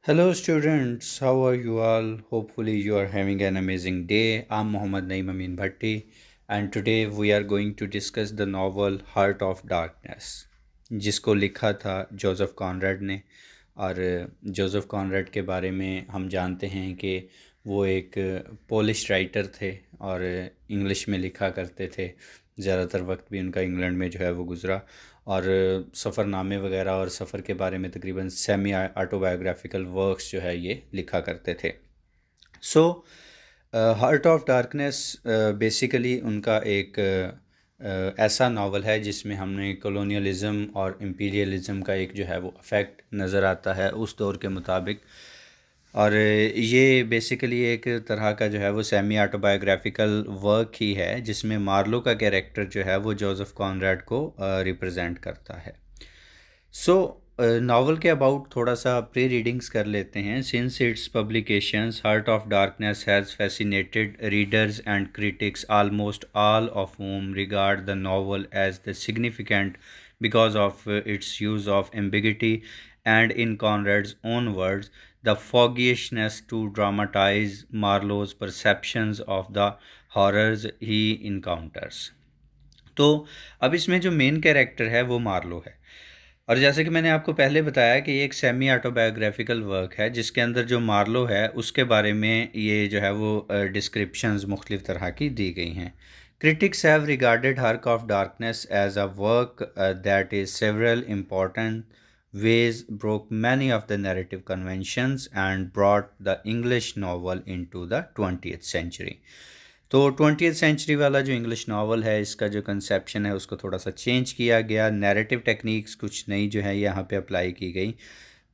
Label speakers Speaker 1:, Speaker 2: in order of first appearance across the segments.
Speaker 1: Hello, students. How are you all? Hopefully, you are having an amazing day. I'm Mohammad Naeem Amin Bhatti, and today we are going to discuss the novel Heart of Darkness, जिसको लिखा था Joseph Conrad ने। और Joseph Conrad के बारे में हम जानते हैं कि वो एक पोलिश राइटर थे और इंग्लिश में लिखा करते थे। ज़्यादातर वक्त भी उनका इंग्लैंड में जो है वो गुज़रा। और सफ़रनामे वगैरह और सफ़र के बारे में तकरीबन सेमी ऑटोबायोग्राफिकल वर्क्स जो है ये लिखा करते थे। So heart of darkness basically उनका एक ऐसा नावल है जिसमें हमने कॉलोनियलिज़म और इम्पीरियलिज़म का एक जो है वो इफ़ेक्ट नज़र आता है उस दौर के मुताबिक। और ये बेसिकली एक तरह का जो है वो सेमी ऑटोबायोग्राफिकल वर्क ही है जिसमें मार्लो का कैरेक्टर जो है वो जोसेफ कॉनरेड को रिप्रेजेंट करता है। सो नावल के अबाउट थोड़ा सा प्री रीडिंग्स कर लेते हैं। Since it's publications heart of darkness has fascinated readers and critics almost all of whom regard the novel as the significant because of its use of ambiguity and, in Conrad's own words, the foggishness to dramatize Marlowe's perceptions of the horrors he encounters। तो अब इसमें जो main character है वो Marlowe है। और जैसे कि मैंने आपको पहले बताया कि ये एक सेमी ऑटोबायोग्राफिकल वर्क है जिसके अंदर जो मार्लो है उसके बारे में ये जो है वो डिस्क्रिप्शंस मुख्तलिफ तरह की दी गई हैं। Critics have regarded Hark of Darkness as a work that is several important ways broke many of the narrative conventions and brought the English novel into the 20th century। तो 20th सेंचुरी वाला जो English novel है इसका जो conception है उसको थोड़ा सा चेंज किया गया। नैरेटिव टेक्निक्स कुछ नई जो है यहाँ पे अप्लाई की गई।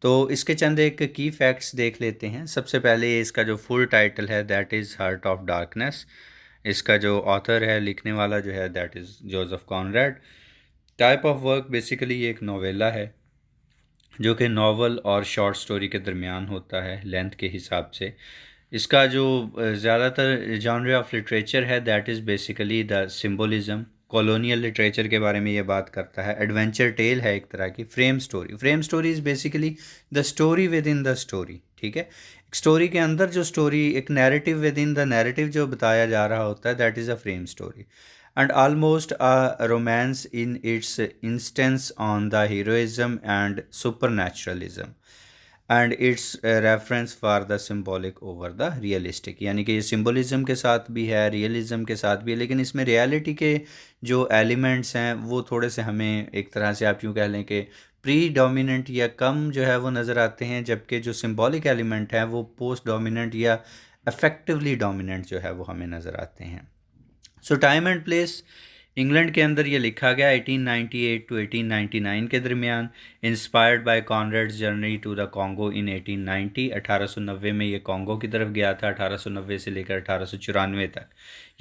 Speaker 1: तो इसके चंद एक की फैक्ट्स देख लेते हैं। सबसे पहले इसका जो फुल टाइटल है that is heart of darkness. इसका जो ऑथर है लिखने वाला जो है that is Joseph Conrad. Type of work basically ये एक नोवेला है जो कि नावल और शॉर्ट स्टोरी के दरमियान होता है लेंथ के हिसाब से। इसका जो ज़्यादातर जॉनर ऑफ लिटरेचर है that is basically the symbolism. Colonial literature के बारे में ये बात करता है। एडवेंचर टेल है एक तरह की। Frame story, frame story is basically the story with in the story. ठीक है, एक स्टोरी के अंदर जो स्टोरी, एक narrative with in the narrative जो बताया जा रहा होता है that is a frame story. And almost a romance in its instance on the heroism and supernaturalism and its reference for the symbolic over the realistic। यानी कि ये सिम्बोलिज़म के साथ भी है, रियलिज़म के साथ भी है, लेकिन इसमें रियलिटी के जो एलिमेंट्स हैं वो थोड़े से हमें एक तरह से आप यूँ कह लें कि प्री डोमिनेंट या कम जो है वो नज़र आते हैं, जबकि जो सिम्बॉलिक एलिमेंट है वो पोस्ट डोमिनेंट या अफेक्टिवली डोमिनेंट जो है वो हमें नज़र आते हैं। सो टाइम एंड प्लेस इंग्लैंड के अंदर ये लिखा गया 1898 टू 1899 के दरमियान। Inspired by Conrad's journey to the Congo in 1890। 1890 में ये कॉन्गो की तरफ गया था। 1890 से लेकर 1894 तक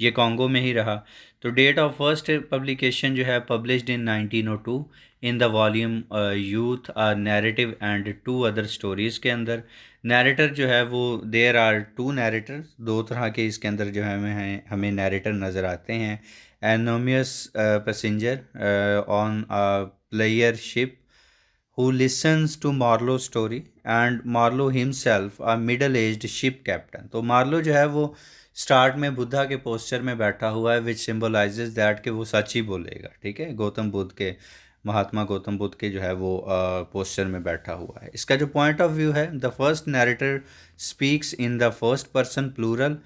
Speaker 1: ये कॉन्गो में ही रहा। तो डेट ऑफ फर्स्ट पब्लिकेशन जो है published in 1902 in the volume youth a narrative and two other stories के अंदर। नैरेटर जो है वो देयर आर टू नैरेटर, दो तरह के इसके अंदर जो है हमें नैरेटर नज़र आते हैं। Anonymous passenger on a player ship who listens to Marlowe's story and Marlowe himself a middle aged ship captain। तो मार्लो जो है वो स्टार्ट में बुद्धा के पोस्चर में बैठा हुआ है विच सिम्बोलाइजेज दैट कि वो सच ही बोलेगा। ठीक है, गौतम बुद्ध के, महात्मा गौतम बुद्ध के जो है वो पोस्चर में बैठा हुआ है। इसका जो पॉइंट ऑफ व्यू है, the first narrator speaks in the first person plural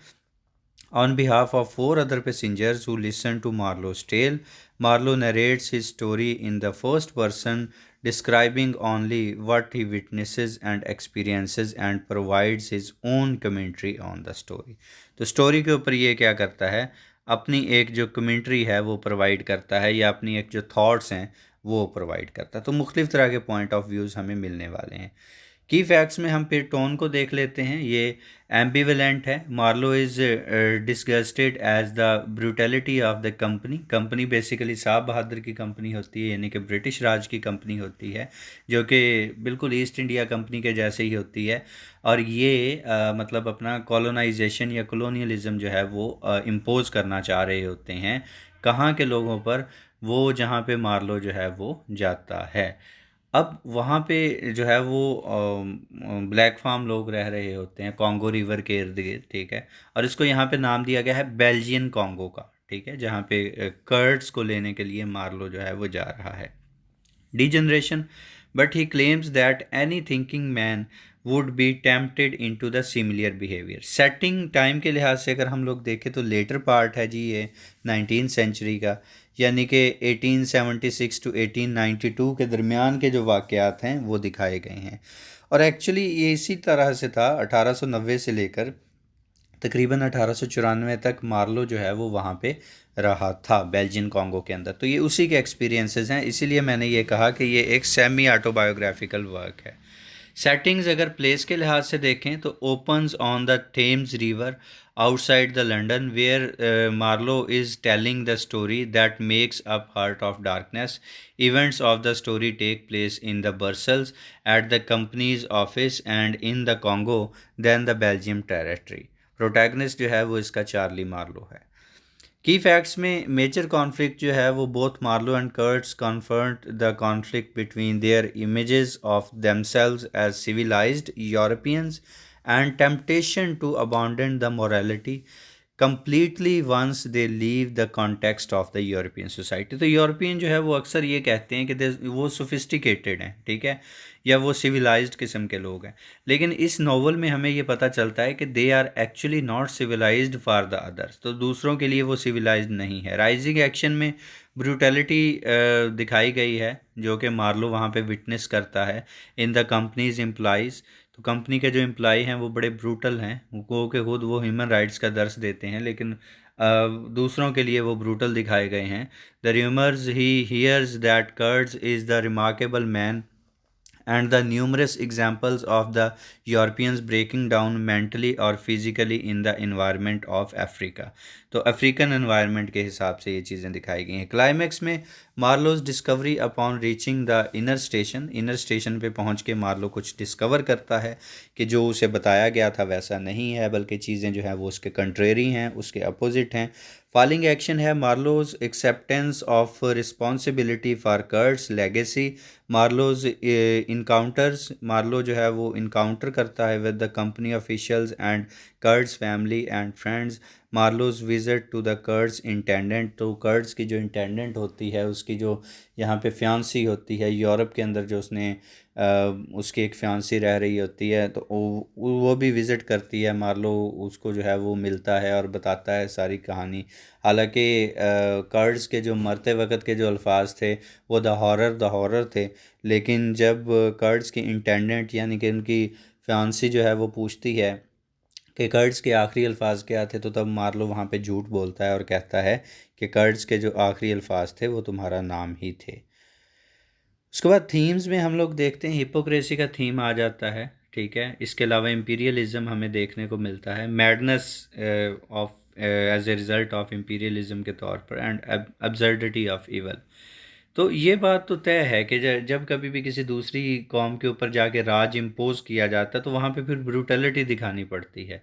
Speaker 1: on behalf of four other passengers who listen to Marlowe's tale। Marlowe narrates his story in the first person, describing only what he witnesses and experiences and provides his own commentary on the story। तो story के ऊपर ये क्या करता है, अपनी एक जो कमेंट्री है वो प्रोवाइड करता है या अपनी एक जो थॉट्स हैं वो प्रोवाइड करता है। तो मुख्तलिफ तरह के पॉइंट ऑफ व्यूज़ हमें मिलने वाले हैं। की फैक्ट्स में हम फिर टोन को देख लेते हैं। ये एम्बिवेलेंट है। Marlow is disgusted as the brutality of the company. Company basically साहब बहादुर की कंपनी होती है, यानी कि ब्रिटिश राज की कंपनी होती है जो कि बिल्कुल ईस्ट इंडिया कंपनी के जैसे ही होती है। और ये मतलब अपना कॉलोनाइजेशन या कॉलोनियलिज़म जो है वो इम्पोज करना चाह रहे होते हैं कहाँ के लोगों पर, वो जहाँ पे मार्लो जो है वो जाता है। अब वहाँ पे जो है वो ब्लैक फार्म लोग रह रहे होते हैं कॉन्गो रिवर के इर्द गिर्द, ठीक है। और इसको यहाँ पे नाम दिया गया है बेल्जियन कॉन्गो का, ठीक है, जहाँ पे कर्ड्स को लेने के लिए मार्लो जो है वो जा रहा है। degeneration, but he claims that any thinking man would be tempted into the similar behavior. Setting time के लिहाज से अगर हम लोग देखें तो लेटर पार्ट है जी ये 19th सेंचुरी का, यानी कि 1876 टू 1892 के दरमियान के जो वाक़यात हैं वो दिखाए गए हैं। और एक्चुअली ये इसी तरह से था, 1890 से लेकर तकरीबन 1894 तक मार्लो जो है वो वहाँ पे रहा था बेल्जियन कॉन्गो के अंदर। तो ये उसी के एक्सपीरियंसेस हैं, इसीलिए मैंने ये कहा कि ये एक सेमी ऑटोबायोग्राफिकल वर्क है। सेटिंग्स अगर प्लेस के लिहाज से देखें तो opens on the Thames river outside the London where Marlow is telling the story that makes up heart of darkness. Events of the story take place in the Brussels at the company's office and in the Congo then the Belgium territory. Protagonist जो है वो इसका Charlie Marlowe है। की facts में major conflict जो है वो both Marlow and Kurtz confront the conflict between their images of themselves as civilized Europeans and temptation to abandon the morality completely once they leave the context of the European society. तो European जो है वो अक्सर ये कहते हैं कि वो सोफिस्टिकेटेड हैं, ठीक है, या वो सिविलाइज्ड किस्म के लोग हैं। लेकिन इस नावल में हमें ये पता चलता है कि they are actually not civilized for the others, तो दूसरों के लिए वो सिविलाइज्ड नहीं है। राइजिंग एक्शन में ब्रूटैलिटी दिखाई गई है जो कि मार्लो वहाँ पे विटनेस करता है इन द कंपनीज एम्प्लॉइज़। तो कंपनी के जो एम्प्लॉई हैं वो बड़े ब्रूटल हैं, वो के खुद वो ह्यूमन राइट्स का दर्स देते हैं, लेकिन दूसरों के लिए वो ब्रूटल दिखाए गए हैं। The rumours he hears that curds is the remarkable man and the numerous examples of the Europeans breaking down mentally or physically in the environment of Africa। तो अफ्रीकन एनवायरनमेंट के हिसाब से ये चीज़ें दिखाई गई हैं। क्लाइमैक्स में Marlowe's discovery upon reaching the inner station पे पहुंच के मार्लो कुछ डिस्कवर करता है कि जो उसे बताया गया था वैसा नहीं है, बल्कि चीज़ें जो हैं वो उसके कंट्रेरी हैं, उसके अपोजिट हैं। फॉलिंग एक्शन है Marlow's acceptance of responsibility for Kurtz's legacy. Marlow's encounters, Marlow जो है वो इनकाउंटर करता है with the company officials and Kurtz's family and friends. Marlow's visit to the Kurtz's intended, तो कर्ड्स की जो इंटेंडेंट होती है उसकी जो यहाँ पे फ्यांसी होती है यूरोप के अंदर, जो उसने उसकी एक फ्यांसी रह रही होती है, तो वो भी विज़िट करती है। मार्लो उसको जो है वो मिलता है और बताता है सारी कहानी। हालांकि कर्ड्स के जो मरते वक्त के जो अल्फाज थे वो द हॉरर थे, लेकिन जब कर्ड्स की इंटेंडेंट यानी कि उनकी फ्यांसी जो है वो पूछती है कि कर्ड्स के आखिरी अल्फाज क्या थे, तो तब मार्लो वहाँ पे झूठ बोलता है और कहता है कि कर्ड्स के जो आखिरी अल्फाज थे वो तुम्हारा नाम ही थे। उसके बाद थीम्स में हम लोग देखते हैं हिपोक्रेसी का थीम आ जाता है, ठीक है। इसके अलावा इम्पीरियलिज्म हमें देखने को मिलता है, madness of as a result of imperialism के तौर पर, एंड अब्सर्डिटी ऑफ इवल। तो ये बात तो तय है कि जब कभी भी किसी दूसरी कौम के ऊपर जाके राज इम्पोज किया जाता है तो वहाँ पे फिर ब्रूटलिटी दिखानी पड़ती है,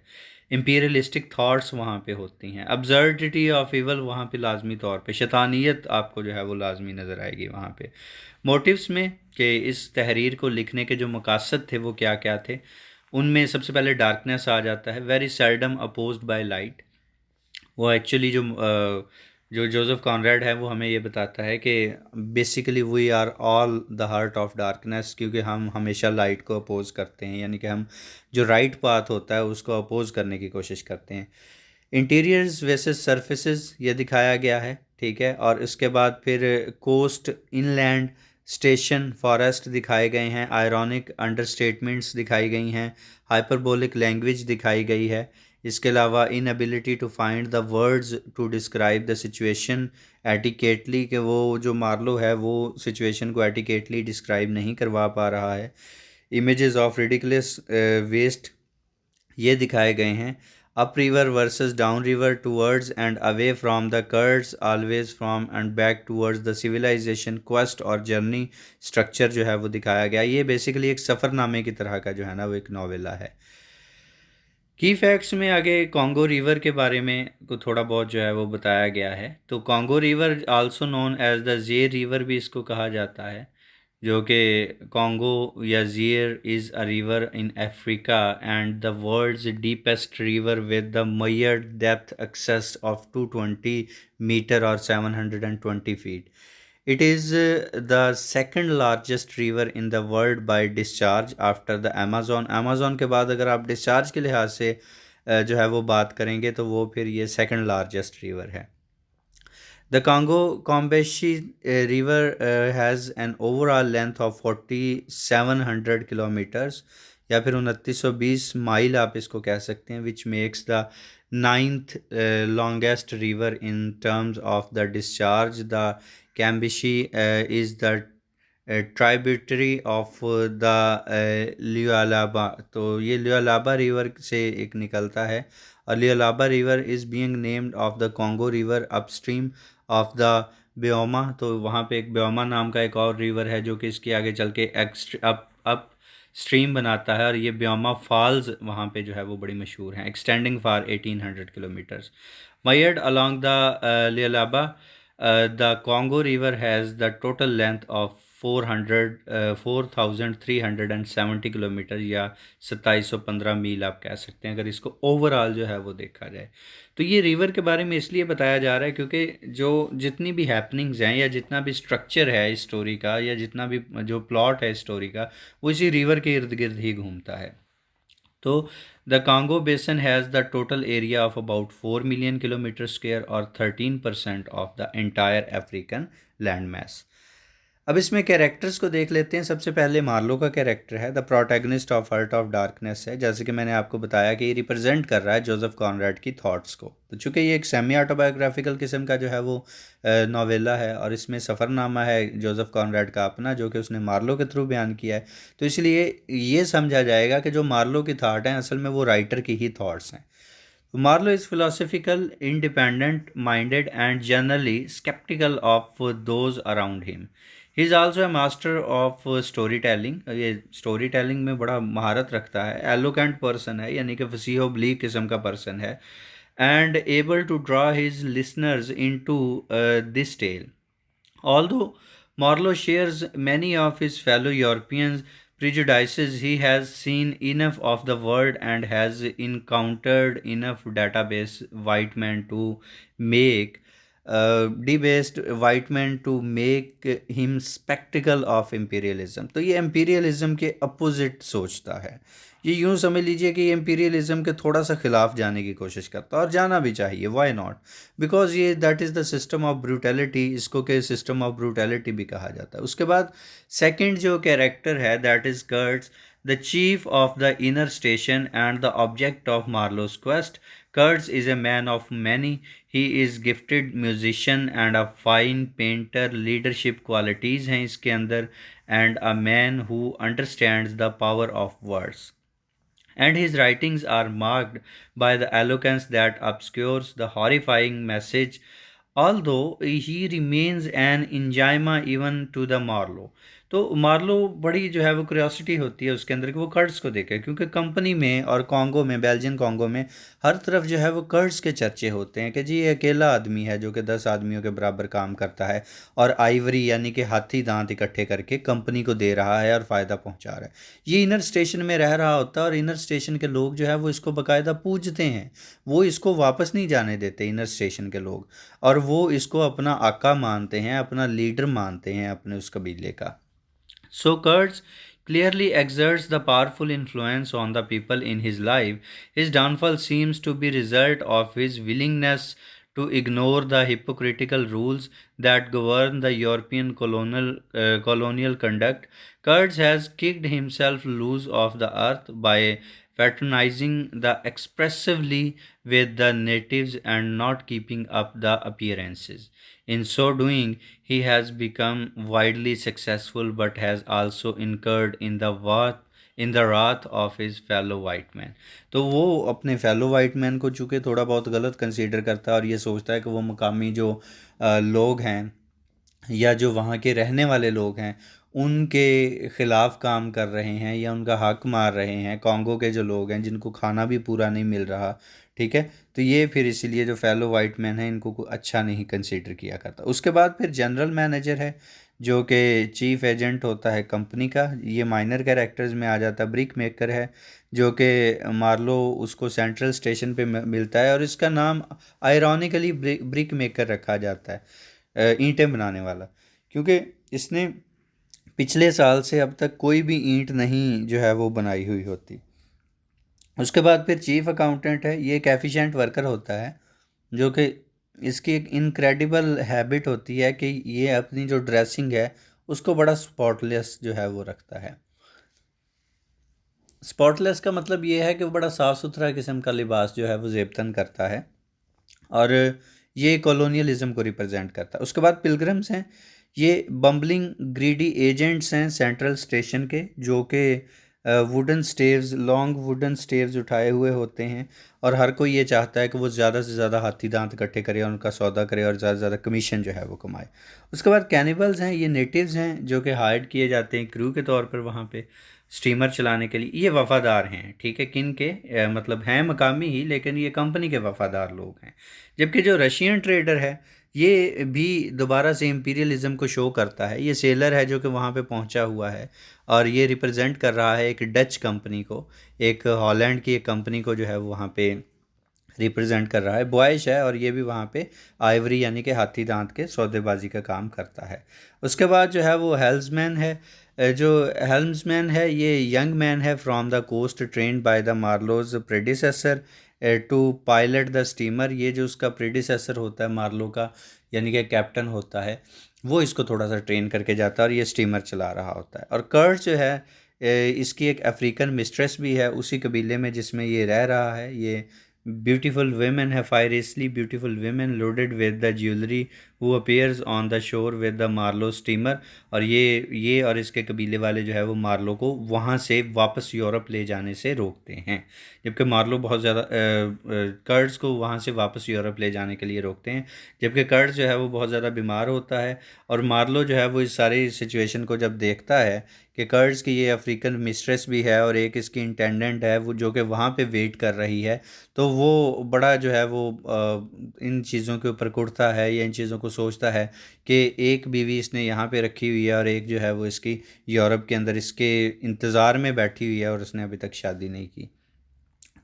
Speaker 1: इम्पीरियलिस्टिक थॉट्स वहाँ पे होती हैं, अब्सर्डिटी ऑफ इवल वहाँ पे लाजमी तौर पे शैतानियत आपको जो है वो लाजमी नज़र आएगी वहाँ पे। मोटिव्स में कि इस तहरीर को लिखने के जो मकासद थे वो क्या क्या थे, उनमें सबसे पहले डार्कनेस आ जाता है, very seldom opposed by light. वो एक्चुअली जो जोसेफ कॉनरेड है वो हमें ये बताता है कि basically we are all the heart of darkness, क्योंकि हम हमेशा लाइट को अपोज करते हैं, यानी कि हम जो राइट पाथ होता है उसको अपोज करने की कोशिश करते हैं। इंटीरियर्स वेसेस सर्फेसेस ये दिखाया गया है, ठीक है। और इसके बाद फिर कोस्ट, इनलैंड, स्टेशन, फॉरेस्ट दिखाए गए हैं, आयरॉनिक अंडरस्टेटमेंट्स दिखाई गई हैं, हाइपरबोलिक लैंग्वेज दिखाई गई है। इसके अलावा inability to find the words to describe the situation adequately, कि वो जो मार्लो है वो सिचुएशन को एटिकेटली डिस्क्राइब नहीं करवा पा रहा है। इमेजेस ऑफ रिडिकुलस वेस्ट ये दिखाए गए हैं, up river versus down river, towards and away from the Kurtz, always from and back towards the civilization, quest और जर्नी स्ट्रक्चर जो है वो दिखाया गया। ये बेसिकली एक सफ़रनामे की तरह का जो है ना वो एक नॉवेला है। की फैक्ट्स में आगे कॉन्गो रिवर के बारे में को थोड़ा बहुत जो है वो बताया गया है। तो Congo river also known as the Zaire river भी इसको कहा जाता है, जो कि कॉन्गो या Zaire is a river in Africa and the world's deepest river with the measured depth excess of 220 metre और 720 feet. It is the second largest river in the world by discharge after the Amazon. Amazon के बाद अगर आप discharge के लिहाज से जो है वो बात करेंगे तो वो फिर ये सेकंड लार्जेस्ट रिवर है. The Congo Combesi river has an overall length of 4700 kilometers या फिर 2920 माइल आप इसको कह सकते हैं, which makes the ninth longest river in terms of the discharge. The Cambishi is the tributary of the Lualaba. तो ये लियोलाबा रिवर से एक निकलता है और Lualaba river is being named of the Congo river upstream of the Boyoma. तो वहाँ पे एक ब्योमा नाम का एक और रिवर है जो कि इसके आगे चल के अप स्ट्रीम बनाता है और ये ब्योमा फॉल्स वहाँ पे जो है वो बड़ी मशहूर हैं, extending for 1800 kilometres. Measured along the Lualaba, the Congo River has the total length of 4,370 kilometre या 2715 मील आप कह सकते हैं अगर इसको ओवरऑल जो है वो देखा जाए. तो ये रिवर के बारे में इसलिए बताया जा रहा है क्योंकि जो जितनी भी हैपनिंग्स हैं या जितना भी स्ट्रक्चर है इस स्टोरी का या जितना भी जो प्लॉट है स्टोरी का वो इसी रिवर के इर्द गिर्द ही घूमता है. तो the Congo basin has the total area of about 4 million kilometer square और 13% of the entire African land mass. अब इसमें कैरेक्टर्स को देख लेते हैं. सबसे पहले मार्लो का कैरेक्टर है, the protagonist of heart of darkness है. जैसे कि मैंने आपको बताया कि ये रिप्रेजेंट कर रहा है जोसेफ कॉनराड की थॉट्स को. तो चूँकि ये एक सेमी ऑटोबायोग्राफिकल किस्म का जो है वो नॉवेला है और इसमें सफ़रनामा है जोसेफ कॉनराड का अपना जो कि उसने मार्लो के थ्रू बयान किया है. तो इसलिए ये समझा जाएगा कि जो मार्लो की थाट हैं असल में वो राइटर की ही थाट्स हैं. Marlowe is philosophical, independent minded, and generally skeptical of those around him. He is also a master of storytelling. ये स्टोरी टेलिंग में बड़ा महारत रखता है. एलोकेंट पर्सन है यानी कि फसीहो बलीग किस्म का पर्सन है and able to draw his listeners into this tale. Although Marlowe shares many of his fellow Europeans' prejudices, he has seen enough of the world and has encountered enough database white men to make debased white men to make him spectacle of imperialism. तो ये imperialism के opposite सोचता है. ये यूँ समझ लीजिए कि ये इम्पीरियलिज्म के थोड़ा सा खिलाफ जाने की कोशिश करता है और जाना भी चाहिए. Why not? बिकॉज ये that is the system of brutality. इसको के सिस्टम ऑफ ब्रूटैलिटी भी कहा जाता है. उसके बाद सेकंड जो कैरेक्टर है that is Kurtz, the chief of the inner station and the object of Marlow's quest. Kurtz is a man of many. He is gifted musician and a fine painter. Leadership qualities हैं इसके अंदर and a man who understands the power of words. And his writings are marked by the eloquence that obscures the horrifying message, although he remains an enigma even to the Marlowe. तो Marlowe बड़ी जो है वो curiosity होती है उसके अंदर कि वो कर्ड्स को देखे क्योंकि कंपनी में और कॉन्गो में बेल्जियन कॉन्गो में हर तरफ जो है वो कर्ड्स के चर्चे होते हैं कि जी ये अकेला आदमी है जो कि 10 आदमियों के बराबर काम करता है और आइवरी यानी कि हाथी दांत इकट्ठे करके कंपनी को दे रहा है और फ़ायदा पहुंचा रहा है. ये इनर स्टेशन में रह रहा होता है और इनर स्टेशन के लोग जो है वो इसको बाकायदा पूजते हैं. वो इसको वापस नहीं जाने देते इनर स्टेशन के लोग और वो इसको अपना आका मानते हैं, अपना लीडर मानते हैं अपने उस कबीले का. So Kurtz clearly exerts the powerful influence on the people in his life. His downfall seems to be result of his willingness to ignore the hypocritical rules that govern the European colonial conduct. Kurtz has kicked himself loose of the earth by fraternizing the expressively with the natives and not keeping up the appearances. In so doing, he has become widely successful but has also incurred in the wrath of his fellow white men. तो वो अपने fellow white man को चूँकि थोड़ा बहुत गलत consider करता है और ये सोचता है कि वो मुकामी जो लोग हैं या जो वहाँ के रहने वाले लोग हैं उनके ख़िलाफ़ काम कर रहे हैं या उनका हक मार रहे हैं. कॉन्गो के जो लोग हैं जिनको खाना भी पूरा नहीं मिल रहा, ठीक है, तो ये फिर इसीलिए जो फेलो वाइट मैन है इनको अच्छा नहीं कंसीडर किया करता. उसके बाद फिर जनरल मैनेजर है जो कि चीफ एजेंट होता है कंपनी का। ये माइनर कैरेक्टर्स में आ जाता है। ब्रिक मेकर है जो कि मार्लो उसको सेंट्रल स्टेशन पे मिलता है और इसका नाम आयरॉनिकली ब्रिक मेकर रखा जाता है, ईंटें बनाने वाला, क्योंकि इसने पिछले साल से अब तक कोई भी ईंट नहीं जो है वो बनाई हुई होती। उसके बाद फिर चीफ अकाउंटेंट है, ये एक एफिशिएंट वर्कर होता है जो कि इसकी एक इनक्रेडिबल हैबिट होती है कि ये अपनी जो ड्रेसिंग है उसको बड़ा स्पॉटलेस जो है वो रखता है। स्पॉटलेस का मतलब ये है कि वो बड़ा साफ़ सुथरा किस्म का लिबास जो है वो ज़ेबतन करता है और ये कॉलोनियलिज्म को रिप्रेजेंट करता है। उसके बाद पिलग्रिम्स हैं, ये बम्बलिंग ग्रीडी एजेंट्स हैं सेंट्रल स्टेशन के, जो कि wooden staves, long wooden staves उठाए हुए होते हैं और हर कोई ये चाहता है कि वो ज़्यादा से ज़्यादा हाथी दांत इकट्ठे करे और उनका सौदा करे और ज़्यादा से ज़्यादा कमीशन जो है वो कमाए। उसके बाद कैनिबल्स हैं, ये नेटिव्स हैं जो कि हायर्ड किए जाते हैं क्रू के तौर पर वहाँ पे स्टीमर चलाने के लिए। ये वफ़ादार हैं, ठीक है, किन के मतलब हैं मकामी ही, लेकिन ये कंपनी के वफ़ादार लोग हैं। जबकि जो रशियन ट्रेडर है ये भी दोबारा से इम्पीरियलिज्म को शो करता है। ये सेलर है जो कि वहाँ पे पहुँचा हुआ है और ये रिप्रेजेंट कर रहा है एक डच कंपनी को, एक हॉलैंड की एक कंपनी को जो है वो वहाँ पे रिप्रेजेंट कर रहा है। बॉयश है और ये भी वहाँ पे आइवरी यानी कि हाथी दांत के सौदेबाजी का काम करता है। उसके बाद जो है वो हेल्म्समैन है। जो हेल्म्समैन है ये यंग मैन है from the coast, trained by the Marlow's predecessor to pilot the steamer. ये जो उसका प्रेडिसेसर होता है मार्लो का, यानी कि कैप्टन होता है, वो इसको थोड़ा सा ट्रेन करके जाता है और ये स्टीमर चला रहा होता है। और कर्ट जो है इसकी एक अफ्रीकन मिस्ट्रेस भी है उसी कबीले में जिसमें ये रह रहा है। ये ब्यूटीफुल वेमेन है, fiercely beautiful women loaded with the jewellery who appears on the shore with the Marlow steamer. और ये और इसके कबीले वाले जो है वो मार्लो को वहाँ से वापस यूरोप ले जाने से रोकते हैं, जबकि मार्लो बहुत ज़्यादा कर्ड्स को वहाँ से वापस यूरोप ले जाने के लिए रोकते हैं। जबकि कर्ड्स जो है वो बहुत ज़्यादा बीमार होता है और मार्लो जो है वो इस सारी सिचुएशन को जब देखता है कि कर्ड्स की ये अफ्रीकन मिस्ट्रेस भी है और एक इसकी इंटेंडेंट है वो जो कि वहाँ पे वेट कर रही है, तो वो बड़ा जो है वो इन चीज़ों के ऊपर कुड़ता है या इन चीज़ों को सोचता है कि एक बीवी इसने यहाँ पे रखी हुई है और एक जो है वो इसकी यूरोप के अंदर इसके इंतज़ार में बैठी हुई है और उसने अभी तक शादी नहीं की।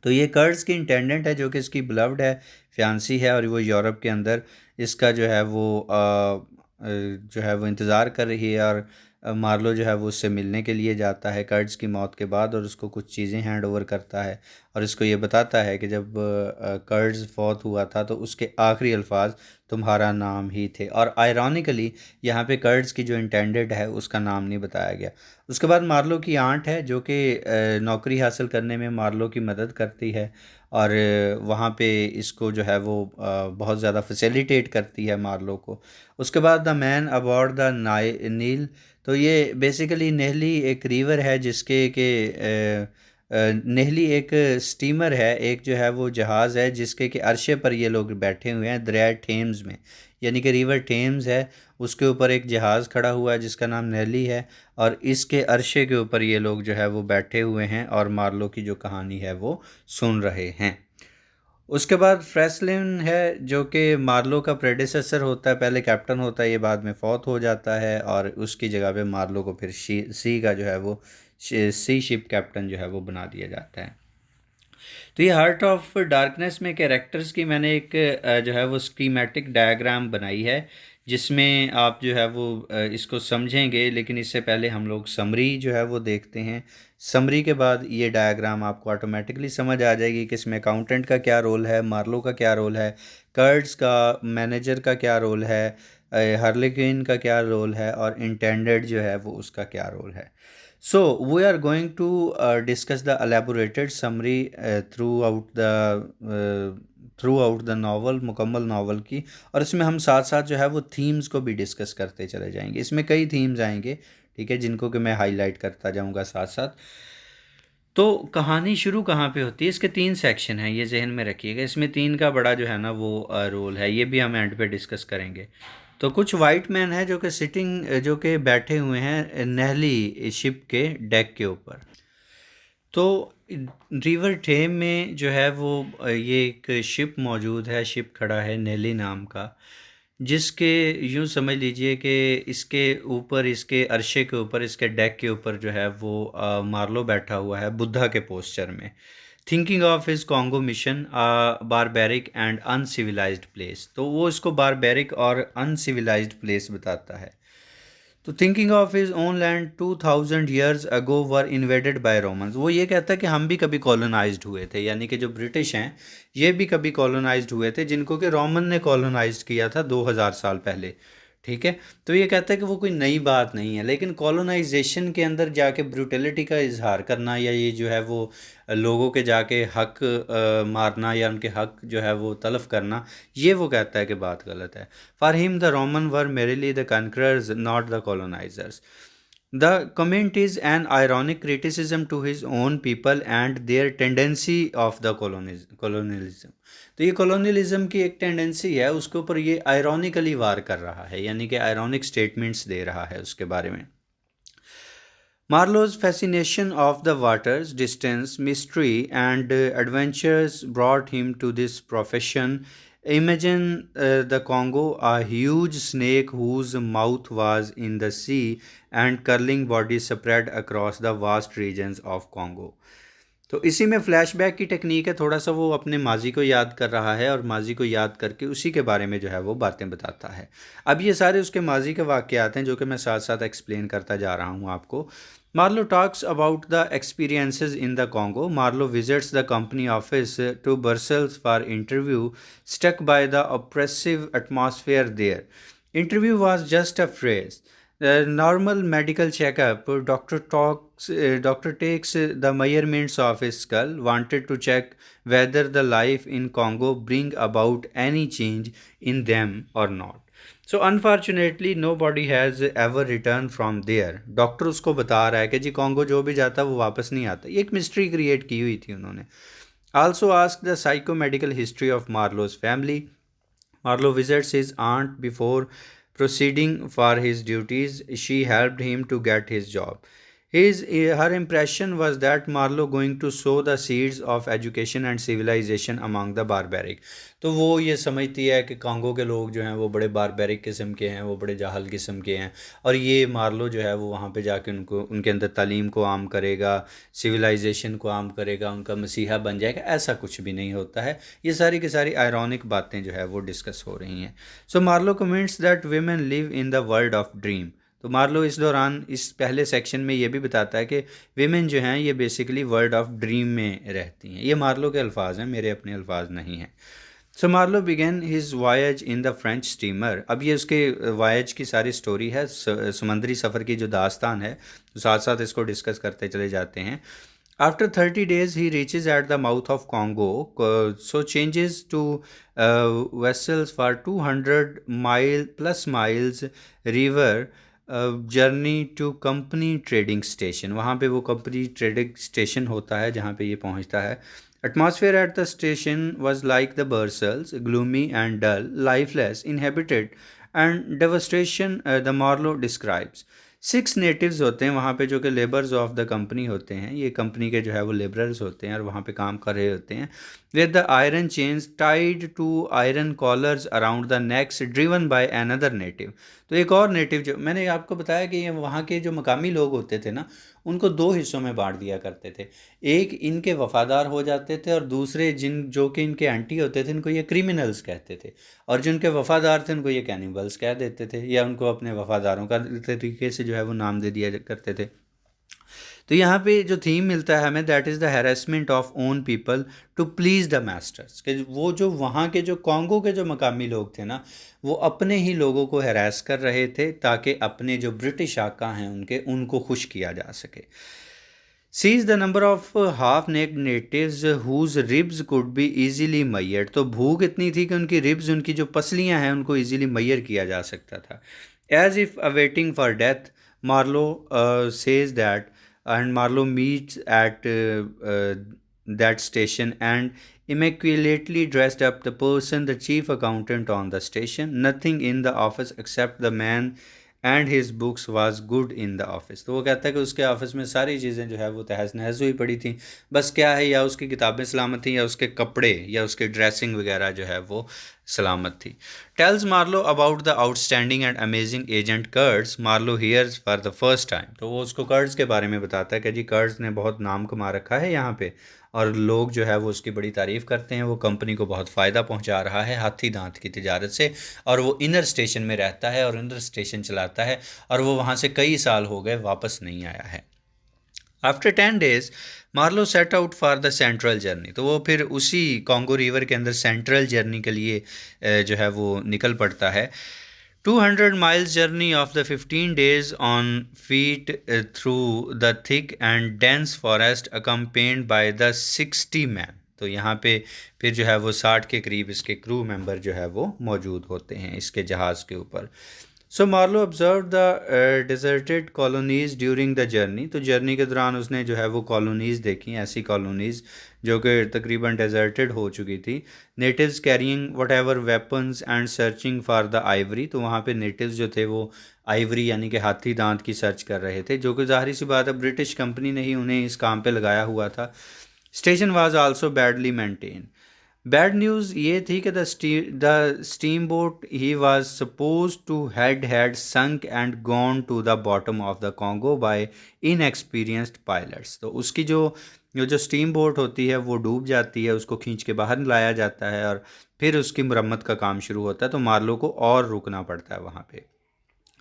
Speaker 1: तो ये कर्ड्स की इंटेंडेंट है जो कि इसकी बिलव्ड है, फियांसी है और वो यूरोप के अंदर इसका जो है वो जो है वो इंतज़ार कर रही है और मार्लो जो है वो उससे मिलने के लिए जाता है कर्ड्स की मौत के बाद और उसको कुछ चीज़ें हैंड ओवर करता है और इसको ये बताता है कि जब कर्ड्स फौत हुआ था तो उसके आखिरी अल्फाज तुम्हारा नाम ही थे। और आयरॉनिकली यहाँ पे कर्ड्स की जो इंटेंडेड है उसका नाम नहीं बताया गया। उसके बाद मार्लो की आंट है जो कि नौकरी हासिल करने में मार्लो की मदद करती है और वहाँ पे इसको जो है वो बहुत ज़्यादा फैसिलिटेट करती है मार्लो को। उसके बाद द मैन अबॉर्ड द नील, तो ये बेसिकली नेहली एक रिवर है जिसके के नेहली एक स्टीमर है, एक जो है वो जहाज़ है जिसके कि अरशे पर ये लोग बैठे हुए हैं दरिया टेम्स में, यानी कि रिवर टेम्स है, उसके ऊपर एक जहाज़ खड़ा हुआ है जिसका नाम नेहली है और इसके अरशे के ऊपर ये लोग जो है वो बैठे हुए हैं और मार्लो की जो कहानी है वो सुन रहे हैं। उसके बाद फ्रेसलिन है जो कि मार्लो का प्रेडिसेसर होता है, पहले कैप्टन होता है, ये बाद में फौत हो जाता है और उसकी जगह पे मार्लो को फिर सी का जो है वो सी शिप कैप्टन जो है वो बना दिया जाता है। तो ये हार्ट ऑफ डार्कनेस में कैरेक्टर्स की मैंने एक जो है वो स्कीमेटिक डायग्राम बनाई है जिसमें आप जो है वो इसको समझेंगे, लेकिन इससे पहले हम लोग समरी जो है वो देखते हैं। समरी के बाद ये डायग्राम आपको ऑटोमेटिकली समझ आ जाएगी कि इसमें अकाउंटेंट का क्या रोल है, मार्लो का क्या रोल है, कर्ड्स का मैनेजर का क्या रोल है, हार्लेक्विन का क्या रोल है और इंटेंडेड जो है वो उसका क्या रोल है। So we are going to discuss the elaborated summary throughout the novel, मुकम्मल नावल की, और इसमें हम साथ साथ जो है वो थीम्स को भी डिस्कस करते चले जाएंगे। इसमें कई थीम्स आएंगे, ठीक है, जिनको कि मैं हाईलाइट करता जाऊंगा साथ साथ। तो कहानी शुरू कहाँ पे होती है, इसके 3 सेक्शन हैं, ये जहन में रखिएगा। इसमें 3 का बड़ा जो है ना वो रोल है, ये भी हम एंड पे डिस्कस करेंगे। तो कुछ वाइट मैन है जो कि सिटिंग जो कि बैठे हुए हैं नहली शिप के डेक के ऊपर। तो रिवर टेम में जो है वो ये एक शिप मौजूद है, शिप खड़ा है नेली नाम का, जिसके यूँ समझ लीजिए कि इसके ऊपर, इसके अरशे के ऊपर, इसके डेक के ऊपर जो है वो मार्लो बैठा हुआ है बुद्धा के पोस्चर में। Thinking of his Congo mission barbaric and uncivilised place, तो वो इसको बारबेरिक और अनसिविलाइज्ड प्लेस बताता है। तो thinking of his own land 2000 years ago were invaded by Romans, वो ये कहता है कि हम भी कभी कॉलोनाइज्ड हुए थे, यानी कि जो ब्रिटिश हैं ये भी कभी कॉलोनाइज्ड हुए थे, जिनको कि रोमन ने कॉलोनाइज्ड किया था 2000 साल पहले। ठीक है, तो ये कहता है कि वो कोई नई बात नहीं है, लेकिन कॉलोनाइजेशन के अंदर जाके ब्रूटलिटी का इजहार करना, या ये जो है वो लोगों के जाके हक मारना या उनके हक जो है वो तलफ करना, ये वो कहता है कि बात गलत है। For him the Roman were merrily the conquerors, not the colonizers. The comment is an ironic criticism to his own people and their tendency of the colonialism. तो ये colonialism की एक टेंडेंसी है, उसके ऊपर ये आयरॉनिकली वार कर रहा है, यानी कि आयरॉनिक स्टेटमेंट्स दे रहा है उसके बारे में। Marlowe's fascination of the waters, distance, mystery, and adventures brought him to this profession. Imagine the Congo, a huge snake whose mouth was in the sea and curling body spread across the vast regions of Congo. तो इसी में flashback की technique है, थोड़ा सा वो अपने माजी को याद कर रहा है और माजी को याद करके उसी के बारे में जो है वो बातें बताता है। अब ये सारे उसके माजी के वाक़यात हैं जो कि मैं साथ साथ एक्सप्लेन करता जा रहा हूँ आपको। Marlowe talks about the experiences in the Congo. Marlowe visits the company office to Brussels for interview, struck by the oppressive atmosphere there. Interview was just a phrase. Normal medical checkup. Doctor takes the measurements of his skull. Wanted to check whether the life in Congo bring about any change in them or not. So unfortunately nobody has ever return from there. Doctor उसको बता रहा है कि जी Congo जो भी जाता है वो वापस नहीं आता। ये एक मिस्ट्री क्रिएट की हुई थी उन्होंने। Also ask the psycho medical history of Marlow's family. Marlow visits his aunt before proceeding for his duties. She helped him to get his job. Her impression was that Marlowe going to sow the seeds of education and civilization among the barbaric. तो वो ये समझती है कि Congo के लोग जो हैं वो बड़े बारबेरिक किस्म के हैं, वो बड़े जाहल किस्म के हैं, और ये मार्लो जो है वो वहाँ पे जाके उनको, उनके अंदर तालीम को आम करेगा, सिविलाइजेशन को आम करेगा, उनका मसीहा बन जाएगा। ऐसा कुछ भी नहीं होता है। ये सारी की सारी आयरॉनिक बातें जो है वो डिस्कस हो रही हैं। So Marlow comments that women live in the world of dream. तो मार्लो इस दौरान, इस पहले सेक्शन में ये भी बताता है कि वीमेन जो हैं ये बेसिकली वर्ल्ड ऑफ ड्रीम में रहती हैं। ये मार्लो के अल्फाज हैं, मेरे अपने अल्फाज नहीं हैं। So Marlow begin his voyage in the French steamer. अब ये उसके वायज की सारी स्टोरी है, समुद्री सफ़र की जो दास्तान है, तो साथ साथ इसको डिस्कस करते चले जाते हैं। After 30 days, he reaches at the mouth of Congo, so changes to vessels for 200 plus miles river journey to company trading station. वहाँ पे वो कंपनी ट्रेडिंग स्टेशन होता है जहाँ पे ये पहुँचता है। Atmosphere at the station was like the Brussels, gloomy and dull, lifeless, inhabited and devastation the Marlow describes. 6 natives होते हैं वहाँ पे जो कि लेबर्स ऑफ द कंपनी होते हैं। ये कंपनी के जो है वो लेबरर्स होते हैं और वहाँ पे काम कर रहे होते हैं। With the iron chains tied to iron collars around the necks driven by another native. तो एक और नेटिव, जो मैंने आपको बताया कि ये वहाँ के जो मकामी लोग होते थे ना, उनको 2 हिस्सों में बांट दिया करते थे। एक इनके वफादार हो जाते थे और दूसरे जो कि इनके एंटी होते थे, इनको ये क्रिमिनल्स कहते थे, और जिनके वफादार थे उनको ये कैनिबल्स कह देते थे, या उनको अपने वफादारों का तरीके से जो है वो नाम दे दिया करते थे। तो यहाँ पे जो थीम मिलता है हमें, that is the harassment of own people to please the masters, कि वो जो वहाँ के जो कॉन्गो के जो मकामी लोग थे ना, वो अपने ही लोगों को हैरेस कर रहे थे ताकि अपने जो ब्रिटिश आका हैं उनको खुश किया जा सके। Sees the number of half naked natives whose ribs could be easily measured. तो भूख इतनी थी कि उनकी रिब्स, उनकी जो पसलियाँ हैं, उनको ईजीली मैयर किया जा सकता था। As if awaiting for death, Marlow says that, and Marlowe meets at that station and immaculately dressed up the person, the chief accountant on the station. Nothing in the office except the man and his books was good in the office. तो वो कहता है कि उसके office में सारी चीज़ें जो है वो तहस नहस हुई पड़ी थी, बस क्या है, या उसकी किताबें सलामत थी या उसके कपड़े या उसकी ड्रेसिंग वगैरह जो है वो सलामत थी। Tells Marlow about the outstanding and amazing agent Kurtz Marlow hears for the first time. तो वो उसको कर्ट्स के बारे में बताता है कि जी कर्ट्स ने बहुत नाम कमा रखा है यहाँ पे, और लोग जो है वो उसकी बड़ी तारीफ़ करते हैं, वो कंपनी को बहुत फ़ायदा पहुंचा रहा है हाथी दांत की तिजारत से, और वो इनर स्टेशन में रहता है और इनर स्टेशन चलाता है, और वो वहाँ से कई साल हो गए वापस नहीं आया है। After 10 days Marlow set out for the central journey. तो वो फिर उसी कॉन्गो रिवर के अंदर सेंट्रल जर्नी के लिए जो है वो निकल पड़ता है। 200 miles journey of the 15 days on feet through the thick and dense forest accompanied by the 60 men। तो यहाँ पे फिर जो है वो 60 के करीब इसके क्रू मेंबर जो है वो मौजूद होते हैं इसके जहाज़ के ऊपर। So Marlow observe the deserted colonies during the journey. तो जर्नी के दौरान उसने जो है वो कॉलोनीज़ देखी, ऐसी कॉलोनीज़ जो कि तकरीबन डेजर्टेड हो चुकी थी। Natives carrying what ever weapons and searching for the Ivory. तो वहाँ पे नेटिव्स जो थे वो आइवरी यानी कि हाथी दांत की सर्च कर रहे थे, जो कि ज़ाहिर सी बात है ब्रिटिश कंपनी ने ही उन्हें इस काम पे लगाया हुआ था। Station was also badly maintain. Bad news ये थी कि द स्टीम बोट ही was suppose to had sunk and gone to the bottom of the Congo by inexperienced pilots. तो उसकी जो स्टीम बोट होती है वो डूब जाती है, उसको खींच के बाहर लाया जाता है और फिर उसकी मरम्मत का काम शुरू होता है। तो मार्लो को और रुकना पड़ता है वहाँ पे।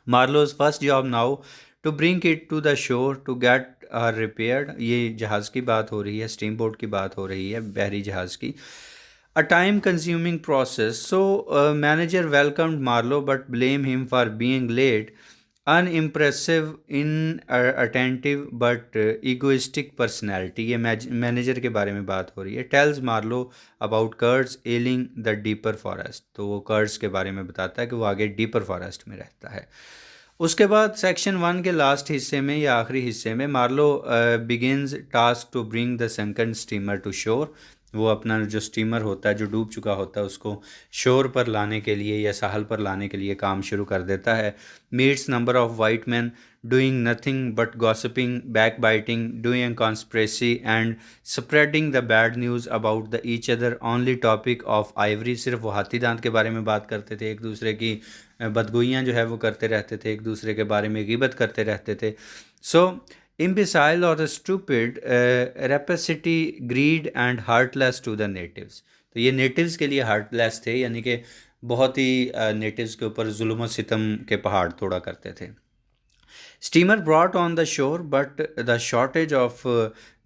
Speaker 1: Marlow's first job now to bring it to the shore to get repaired. ये जहाज़ की बात हो रही है, स्टीम बोट की बात हो रही है, बहरी जहाज़ की। A time consuming process. So, manager welcomed Marlowe but blamed him for being late. Unimpressive, inattentive but egoistic personality। ये मैनेजर के बारे में बात हो रही है। Tells Marlowe about Kurt's ailing the deeper forest। तो वो कर्ट्स के बारे में बताता है कि वो आगे डीपर फॉरेस्ट में रहता है। उसके बाद सेक्शन 1 के लास्ट हिस्से में या आखिरी हिस्से में Marlow begins task to bring the sunken steamer to shore. वो अपना जो स्टीमर होता है जो डूब चुका होता है उसको शोर पर लाने के लिए या साहल पर लाने के लिए काम शुरू कर देता है। Meets number of white man doing nothing but gossiping, back biting, doing conspiracy and spreading the bad news about the each other only topic of Ivory. सिर्फ वो हाथी दांत के बारे में बात करते थे, एक दूसरे की बदगोइयाँ जो है वो करते रहते थे, एक दूसरे के बारे में गिबत करते रहते थे। सो imbecile or stupid, rapacity, greed and heartless to the natives। तो ये नेटिव्स के लिए हार्टलेस थे, यानी कि बहुत ही नेटिव्स के ऊपर जुल्म सितम के पहाड़ तोड़ा करते थे। Steamer brought on the shore, but the shortage of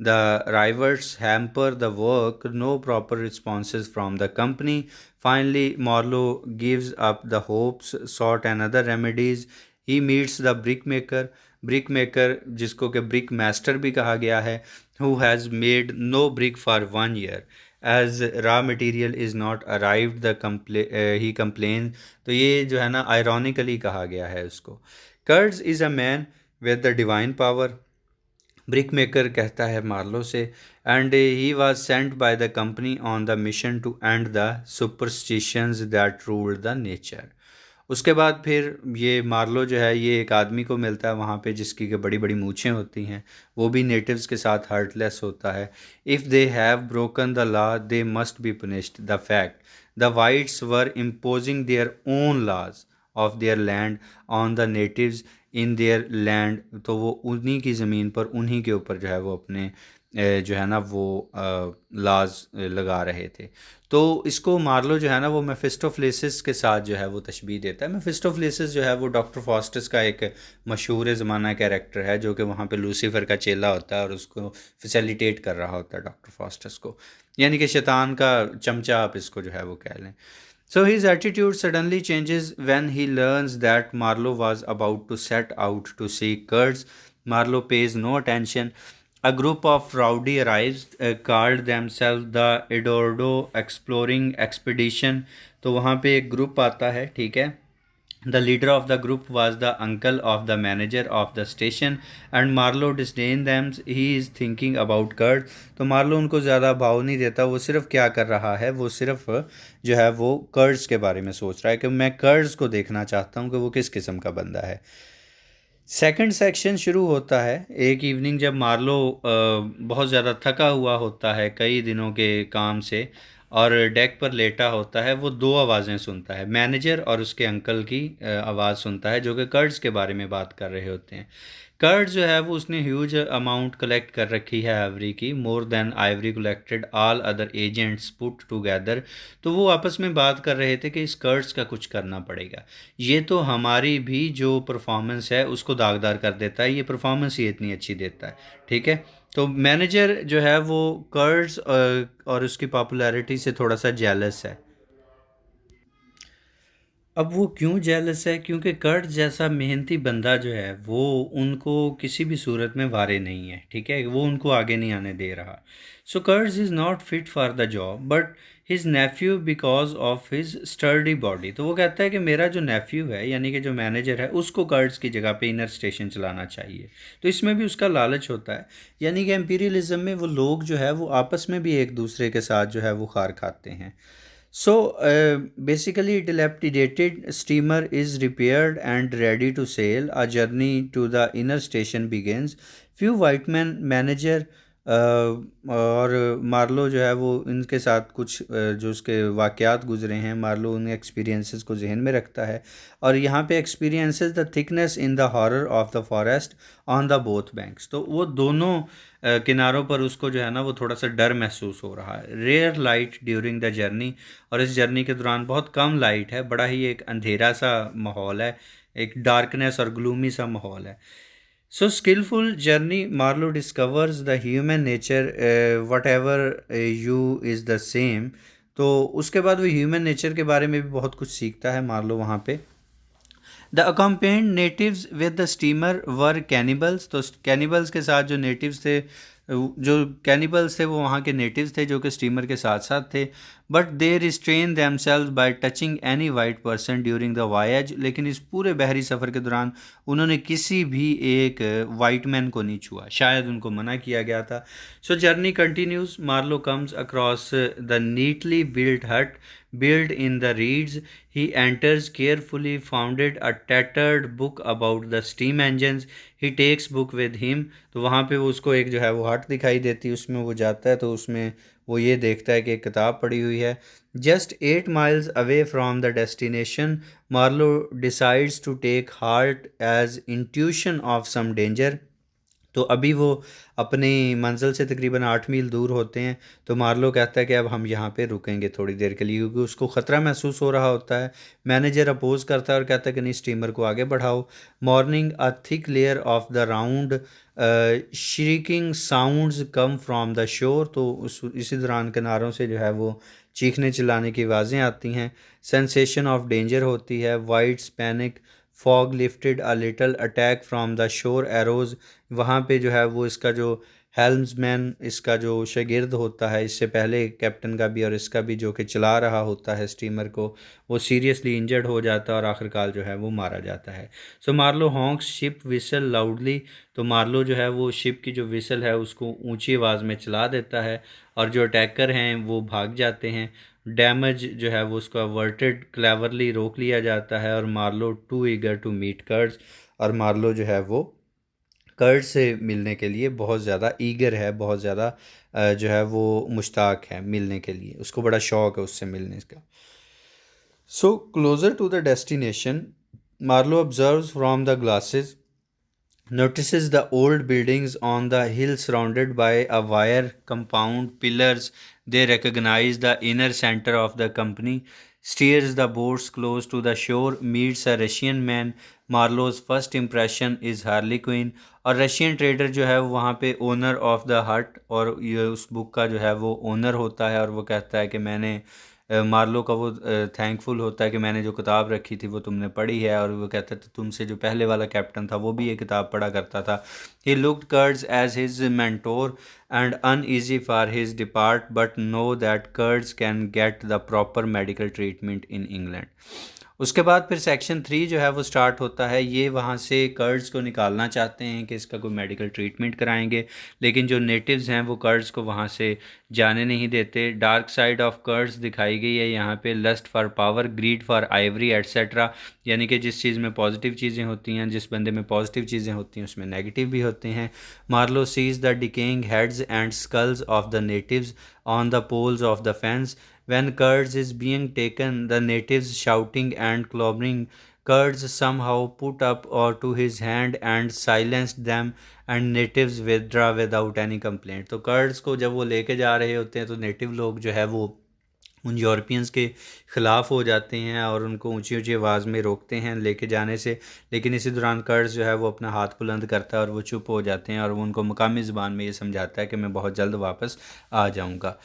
Speaker 1: the rivers hamper the work. No proper responses from the company. Finally, Marlowe gives up the hopes, sought another remedies. He meets the brickmaker. Brickmaker, जिसको कि brick master भी कहा गया है, who has made no brick for 1 year. As raw material is not arrived, he complains। तो ये जो है ना ironically कहा गया है उसको। Kurtz is a man with the divine power. Brickmaker कहता है मार्लो से, and he was sent by the company on the mission to end the superstitions that ruled the nature. उसके बाद फिर ये मार्लो जो है ये एक आदमी को मिलता है वहाँ पे जिसकी के बड़ी बड़ी मूछें होती हैं, वो भी नेटिव्स के साथ हार्टलेस होता है। If they have broken the law they must be punished. The fact the whites were imposing their own laws of their land on the natives in their land. तो वो उन्हीं की ज़मीन पर उन्हीं के ऊपर जो है वो अपने जो है ना वो लाज लगा रहे थे। तो इसको मार्लो जो है ना वो मेफिस्टोफेलेसिस के साथ जो है वो तशबीह देता है। मेफिस्टोफेलेसिस जो है वो डॉक्टर फॉस्टस का एक मशहूर ज़माना कैरेक्टर है जो कि वहाँ पे लूसीफर का चेला होता है और उसको फैसिलिटेट कर रहा होता है डॉक्टर फॉस्टस को, यानी कि शैतान का चमचा आप इसको जो है वो कह लें। So his attitude suddenly changes when he learns that Marlowe was about to set out to seek Kurds. Marlowe pays no attention. A group of rowdy arrives, called themselves the Eduardo Exploring Expedition। तो वहाँ पे एक group आता है, ठीक है, The leader of the group was the uncle of the manager of the station and Marlowe disdained them. He is thinking about Kurt. तो Marlowe उनको ज़्यादा भाव नहीं देता, वो सिर्फ क्या कर रहा है, वो सिर्फ जो है वो कर्ट्स के बारे में सोच रहा है कि मैं कर्ट्स को देखना चाहता हूँ कि वो किस किस्म का बंदा है। सेकंड सेक्शन शुरू होता है एक इवनिंग जब मार्लो बहुत ज़्यादा थका हुआ होता है कई दिनों के काम से और डेक पर लेटा होता है। वो दो आवाज़ें सुनता है, मैनेजर और उसके अंकल की आवाज़ सुनता है जो कि कर्ट्स के बारे में बात कर रहे होते हैं। कर्ट्स जो है वो उसने ह्यूज अमाउंट कलेक्ट कर रखी है आइवरी की, more than Ivory collected all other agents put together. तो वो आपस में बात कर रहे थे कि इस कर्ट्स का कुछ करना पड़ेगा, ये तो हमारी भी जो परफॉर्मेंस है उसको दागदार कर देता है, ये परफॉर्मेंस ही इतनी अच्छी देता है। ठीक है, तो मैनेजर जो है वो कर्ट्स और उसकी पॉपुलैरिटी से थोड़ा सा जेलस है। अब वो क्यों जेलस है, क्योंकि कर्ट जैसा मेहनती बंदा जो है वो उनको किसी भी सूरत में वारे नहीं है। ठीक है, वो उनको आगे नहीं आने दे रहा। So Kurtz is not fit for the job but his nephew because of his sturdy body. तो वो कहता है कि मेरा जो नेफ्यू है यानी कि जो मैनेजर है उसको कर्ट्स की जगह पे इनर स्टेशन चलाना चाहिए। तो इसमें भी उसका लालच होता है, यानी कि एम्पीरियलिज्म में वो लोग जो है वो आपस में भी एक दूसरे के साथ जो है वो खार खाते हैं। So basically, dilapidated steamer is repaired and ready to sail. A journey to the inner station begins. Few white men manager और मार्लो जो है वो इनके साथ कुछ जो उसके वाक़यात गुजरे हैं, मार्लो उन एक्सपीरियंसेस को जहन में रखता है और यहाँ पे experiences the thickness in the horror of the forest on the both banks. तो वो दोनों किनारों पर उसको जो है ना वो थोड़ा सा डर महसूस हो रहा है। Rare light during the journey, और इस जर्नी के दौरान बहुत कम लाइट है, बड़ा ही एक अंधेरा सा माहौल है, एक डार्कनेस और ग्लूमी सा माहौल है। So skilful journey Marlow discovers the human nature whatever you is the same. तो उसके बाद वो ह्यूमन नेचर के बारे में भी बहुत कुछ सीखता है मार्लो वहाँ पे। The accompanied natives with the steamer were cannibals. तो कैनिबल्स के साथ जो नेटिव्स थे, जो कैनिबल्स थे वो वहाँ के नेटिव्स थे जो कि स्टीमर के साथ साथ थे। But they restrain themselves bye touching any white person during the wise. लेकिन इस पूरे बहरी सफ़र के दौरान उन्होंने किसी भी एक वाइट मैन को नहीं छुआ, शायद उनको मना किया गया था। So journey continues. Marlow comes across the neatly built hut built in the reeds. He enters carefully founded a tattered book about the steam engines. He takes book with him. तो वहाँ पे वो उसको एक जो है वो हट दिखाई देती है, उसमें वो जाता है तो उसमें वो ये देखता है कि एक किताब पड़ी हुई है। Just 8 miles away from the destination, Marlowe decides to take heart as intuition of some danger. तो अभी वो अपनी मंजिल से तकरीबन 8 मील दूर होते हैं। तो मार्लो कहता है कि अब हम यहाँ पे रुकेंगे थोड़ी देर के लिए, क्योंकि उसको ख़तरा महसूस हो रहा होता है। मैनेजर अपोज करता है और कहता है कि नहीं, स्टीमर को आगे बढ़ाओ। Morning a thick layer of the round shrieking sounds come from the शोर। तो इसी दौरान किनारों से जो है वो चीखने चिल्लाने की आवाज़ें आती हैं। सेंसेशन ऑफ डेंजर होती है। Whites panic fog lifted a little attack from the shore arrows. वहाँ पे जो है वो इसका जो हेल्म्समैन, इसका जो शागिर्द होता है, इससे पहले कैप्टन का भी और इसका भी, जो कि चला रहा होता है स्टीमर को, वो सीरियसली इंजर्ड हो जाता है और आखिरकार जो है वो मारा जाता है। सो मार्लो हॉन्क्स शिप विसल लाउडली। तो मार्लो जो है वो शिप की जो विसल है उसको ऊंची आवाज़ में चला देता है और जो अटैकर हैं वो भाग जाते हैं। डैमेज जो है वो उसको अवर्टेड क्लेवरली रोक लिया जाता है और Marlow too eager to meet Kurtz. और मार्लो जो है वो कर्ट से मिलने के लिए बहुत ज़्यादा ईगर है, बहुत ज़्यादा जो है वो मुश्ताक है मिलने के लिए, उसको बड़ा शौक़ है उससे मिलने का। So closer to the destination, Marlow observes from the glasses, notices the old buildings on the hill surrounded by a wire compound pillars. They recognize the inner center of the company. Steers the boats close to the shore, meets a Russian man. Marlowe's first impression is Harley Quinn। और Russian trader जो है वहाँ पे owner of the हट, और ये उस book का जो है वो ओनर होता है और वो कहता है कि मैंने मार्लो का वो थैंकफुल होता है कि मैंने जो किताब रखी थी वो तुमने पढ़ी है, और वो कहता था तुमसे जो पहले वाला कैप्टन था वो भी ये किताब पढ़ा करता था। He looked Kurtz as his mentor and uneasy for his depart but know that Kurtz can get the proper medical treatment in England. उसके बाद फिर सेक्शन 3 जो है वो स्टार्ट होता है। ये वहाँ से कर्ड्स को निकालना चाहते हैं कि इसका कोई मेडिकल ट्रीटमेंट कराएंगे, लेकिन जो नेटिव्स हैं वो कर्ड्स को वहाँ से जाने नहीं देते। डार्क साइड ऑफ कर्ड्स दिखाई गई है यहाँ पे, lust for power, greed for ivory et cetera, यानी कि जिस चीज़ में पॉजिटिव चीज़ें होती हैं, जिस बंदे में पॉजिटिव चीज़ें होती हैं उसमें नेगेटिव भी होते हैं। Marlow sees the decaying heads and skulls of the natives on the poles of the fence. When Kurds is being taken, the natives shouting and clobbering. Kurds somehow put up or to his hand and silenced them, and natives withdraw without any complaint. तो curds को जब वो लेके जा रहे होते हैं तो नेटिव लोग जो है वो उन यूरोपियंस के ख़िलाफ़ हो जाते हैं और उनको ऊंची ऊंची आवाज़ में रोकते हैं लेके जाने से। लेकिन इसी दौरान कर्ड्स जो है वो अपना हाथ बुलंद करता है और वो चुप हो जाते हैं और वो उनको मकामी ज़बान में ये समझाता है कि मैं बहुत जल्द वापस आ जाऊंगा।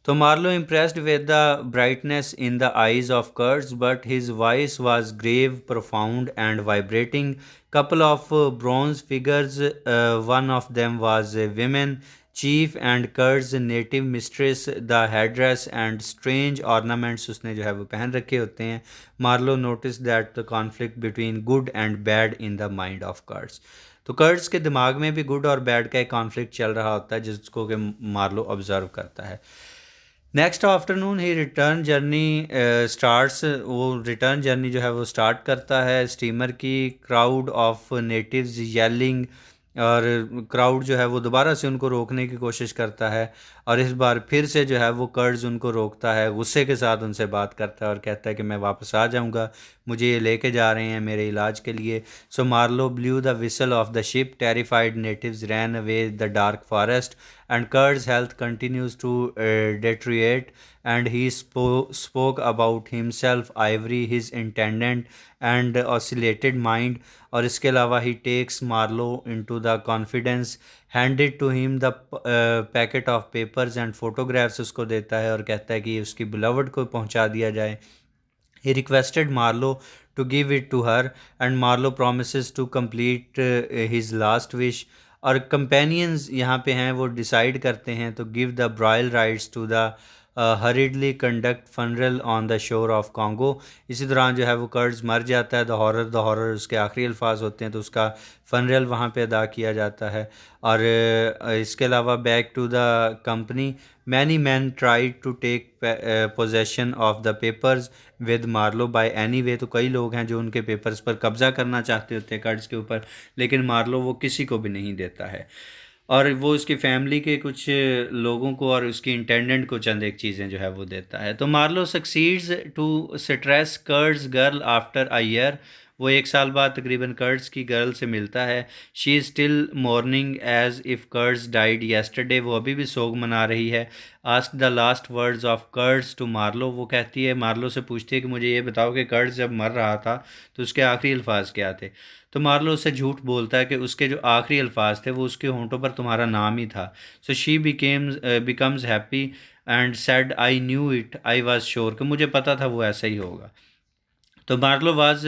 Speaker 1: तो Marlowe impressed with the brightness in the eyes of Kurds, but his voice was grave, profound, and vibrating. Couple of bronze figures, one of them was a woman chief and Kurds native mistress. The headdress and strange ornaments उसने जो है वो पहन रखे होते हैं। Marlow noticed that the conflict between good and bad in the mind of Kurds. तो curds के दिमाग में भी गुड और बैड का एक कॉन्फ्लिक्ट चल रहा होता है जिसको कि मार्लो ऑब्जर्व करता है। नेक्स्ट आफ्टरनून ही रिटर्न जर्नी स्टार्ट्स, वो रिटर्न जर्नी जो है वो स्टार्ट करता है स्टीमर की। क्राउड ऑफ नेटिव्स येलिंग, और क्राउड जो है वो दोबारा से उनको रोकने की कोशिश करता है और इस बार फिर से जो है वो कर्ड्स उनको रोकता है, गुस्से के साथ उनसे बात करता है और कहता है कि मैं वापस आ जाऊंगा, मुझे ये लेके जा रहे हैं मेरे इलाज के लिए। So Marlow blew the whistle of the ship, terrified natives ran away the dark forest and Kurt's health continues to deteriorate, and he spoke about himself, ivory, his intendant, and oscillated mind. और इसके अलावा he takes Marlowe into the confidence, handed to him the packet of papers and photographs उसको देता है और कहता है कि उसकी beloved को पहुंचा दिया जाए। He requested Marlowe to give it to her, and Marlowe promises to complete his last wish. और कंपेनियंस यहाँ पे हैं वो डिसाइड करते हैं to give the burial rites to the hurriedly conduct funeral on the shore of Congo. इसी दौरान जो है वो कर्ड्स मर जाता है, द हॉरर उसके आखिरी अल्फाज होते हैं तो उसका फनरल वहाँ पे अदा किया जाता है। और इसके अलावा back to the company, many man try to take possession of the papers with Marlow by any way. तो कई लोग हैं जो उनके पेपर्स पर कब्ज़ा करना चाहते होते हैं कर्ड्स के ऊपर, लेकिन मार्लो वो किसी को भी नहीं देता है और वो उसकी फैमिली के कुछ लोगों को और उसकी इंटेंडेंट को चंद एक चीज़ें जो है वो देता है। तो Marlow succeeds to stress Kurtz's girl after a year, वो एक साल बाद तकरीबन कर्ड्स की गर्ल से मिलता है। She is still mourning as if Kurtz died yesterday, वो अभी भी सोग मना रही है। Ask the last words of Kurtz to Marlow, वो कहती है मार्लो से पूछती है कि मुझे ये बताओ कि कर्ड्स जब मर रहा था तो उसके आखिरी अल्फाज क्या थे। तो मार्लो उससे झूठ बोलता है कि उसके जो आखिरी अल्फाज थे वो उसके होंठों पर तुम्हारा नाम ही था। So she becomes happy and said I knew it, I was sure, कि मुझे पता था वो ऐसा ही होगा। तो Marlow was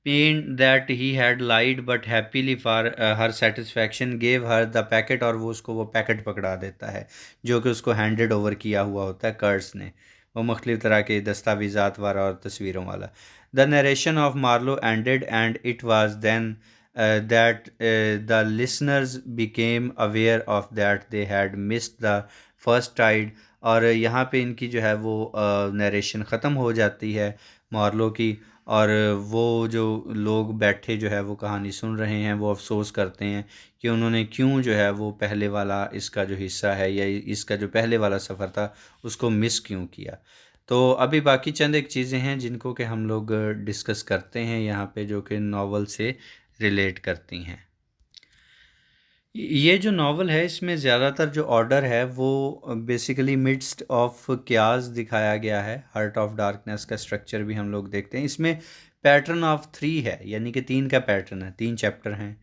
Speaker 1: pain that he had lied but happily for her satisfaction gave her the packet, और वो उसको वो पैकेट पकड़ा देता है जो कि उसको हैंडेड ओवर किया हुआ होता है कर्ड्स ने, वो मुख्तलिफ़ तरह के दस्तावेज़ात वाला और तस्वीरों वाला। The narration of Marlow ended and it was then that the listeners became aware of that they had missed the first tide। और यहाँ पे इनकी जो है वो नरेशन ख़त्म हो जाती है मार्लो की, और वो जो लोग बैठे जो है वो कहानी सुन रहे हैं वो अफसोस करते हैं कि उन्होंने क्यों जो है वो पहले वाला इसका जो हिस्सा है या इसका जो पहले वाला सफ़र था उसको मिस क्यों किया। तो अभी बाकी चंद एक चीज़ें हैं जिनको कि हम लोग डिस्कस करते हैं यहाँ पे, जो कि नावल से रिलेट करती हैं। ये जो नावल है इसमें ज़्यादातर जो ऑर्डर है वो बेसिकली मिडस्ट ऑफ क्यास दिखाया गया है। हार्ट ऑफ डार्कनेस का स्ट्रक्चर भी हम लोग देखते हैं। इसमें पैटर्न ऑफ 3 है, यानी कि 3 का पैटर्न है, 3 चैप्टर हैं।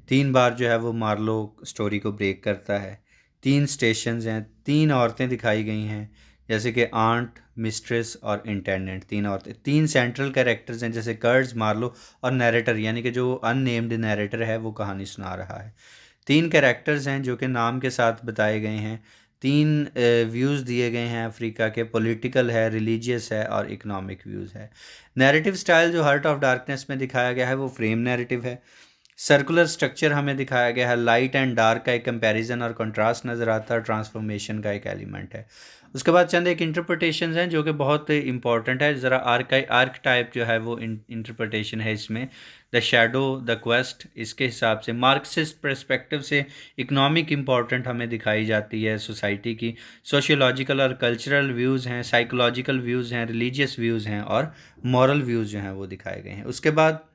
Speaker 1: 3 बार जो है वो मार्लो स्टोरी को ब्रेक करता है। 3 स्टेशंस हैं, 3 औरतें दिखाई गई हैं जैसे कि आंट, मिस्ट्रेस और इंटेंडेंट, 3 औरतें। 3 सेंट्रल कैरेक्टर्स हैं जैसे कर्ड्स, मार्लो और नैरेटर, यानी कि जो अननेम्ड नैरेटर है वो कहानी सुना रहा है। 3 कैरेक्टर्स हैं जो कि नाम के साथ बताए गए हैं। तीन व्यूज़ दिए गए हैं अफ्रीका के, पॉलिटिकल है, रिलीजियस है और इकोनॉमिक व्यूज़ है। नैरेटिव स्टाइल जो हार्ट ऑफ डार्कनेस में दिखाया गया है वो फ्रेम नैरेटिव है। सर्कुलर स्ट्रक्चर हमें दिखाया गया है, लाइट एंड डार्क का एक कंपैरिजन और कंट्रास्ट नज़र आता है, ट्रांसफॉर्मेशन का एक एलिमेंट है। उसके बाद चंद एक इंटरप्रटेशंस हैं जो कि बहुत इंपॉर्टेंट है। ज़रा आर्क टाइप जो है वो इंटरप्रटेशन है इसमें, द शैडो, द क्वेस्ट, इसके हिसाब से मार्क्सिस्ट पर्सपेक्टिव से इकोनॉमिक इम्पॉर्टेंट हमें दिखाई जाती है सोसाइटी की। सोशियोलॉजिकल और कल्चरल व्यूज़ हैं, साइकोलॉजिकल व्यूज़ हैं, रिलीजियस व्यूज़ हैं और मॉरल व्यूज़ जो हैं वो दिखाए गए हैं। उसके बाद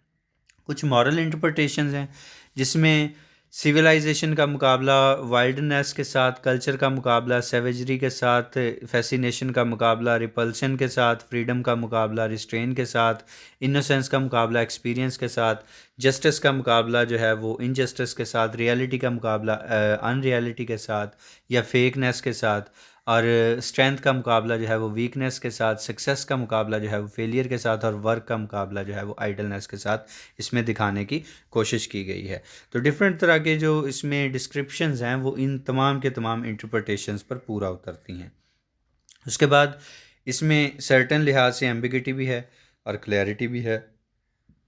Speaker 1: कुछ मॉरल इंटरप्रटेशंस हैं जिसमें सिविलाइजेशन का मुकाबला वाइल्डनेस के साथ, कल्चर का मुकाबला सेवेजरी के साथ, फैसिनेशन का मुकाबला रिपल्शन के साथ, फ्रीडम का मुकाबला रिस्ट्रेन के साथ, इनोसेंस का मुकाबला एक्सपीरियंस के साथ, जस्टिस का मुकाबला जो है वो इनजस्टिस के साथ, रियलिटी का मुकाबला अनरियलिटी के साथ या फेकनेस के साथ, और स्ट्रेंथ का मुकाबला जो है वो वीकनेस के साथ, सक्सेस का मुकाबला जो है वो फेलियर के साथ और वर्क का मुकाबला जो है वो आइडलनेस के साथ इसमें दिखाने की कोशिश की गई है। तो डिफरेंट तरह के जो इसमें डिस्क्रिप्शंस हैं वो इन तमाम के तमाम इंटरप्रटेशंस पर पूरा उतरती हैं। उसके बाद इसमें सर्टेन लिहाज से एम्बिगिटी भी है और क्लैरिटी भी है।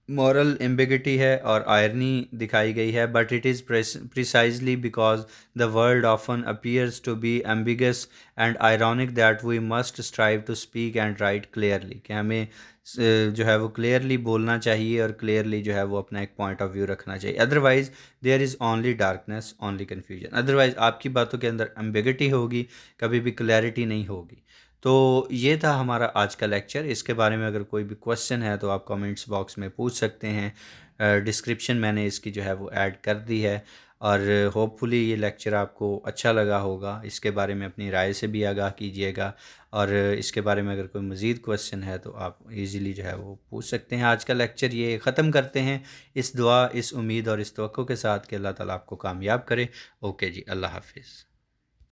Speaker 1: मॉरल एम्बिगिटी है और आयरनी दिखाई गई है, but it is precisely because the world often appears to be ambiguous and ironic that we must strive to speak and write clearly, कि हमें जो है वो क्लियरली बोलना चाहिए और क्लियरली जो है वो अपना एक पॉइंट ऑफ व्यू रखना चाहिए। Otherwise there is only darkness, only confusion. Otherwise आपकी बातों के अंदर एम्बिगिटी होगी, कभी भी क्लैरिटी नहीं होगी। तो ये था हमारा आज का लेक्चर। इसके बारे में अगर कोई भी क्वेश्चन है तो आप कमेंट्स बॉक्स में पूछ सकते हैं। डिस्क्रिप्शन मैंने इसकी जो है वो ऐड कर दी है और होपफुली ये लेक्चर आपको अच्छा लगा होगा। इसके बारे में अपनी राय से भी आगाह कीजिएगा और इसके बारे में अगर कोई मज़ीद क्वेश्चन है तो आप इजीली जो है वो पूछ सकते हैं। आज का लेक्चर ये ख़त्म करते हैं इस दुआ, इस उम्मीद और इस तवक्को के साथ कि अल्लाह ताला आपको कामयाब करे। ओके जी, अल्लाह हाफिज़।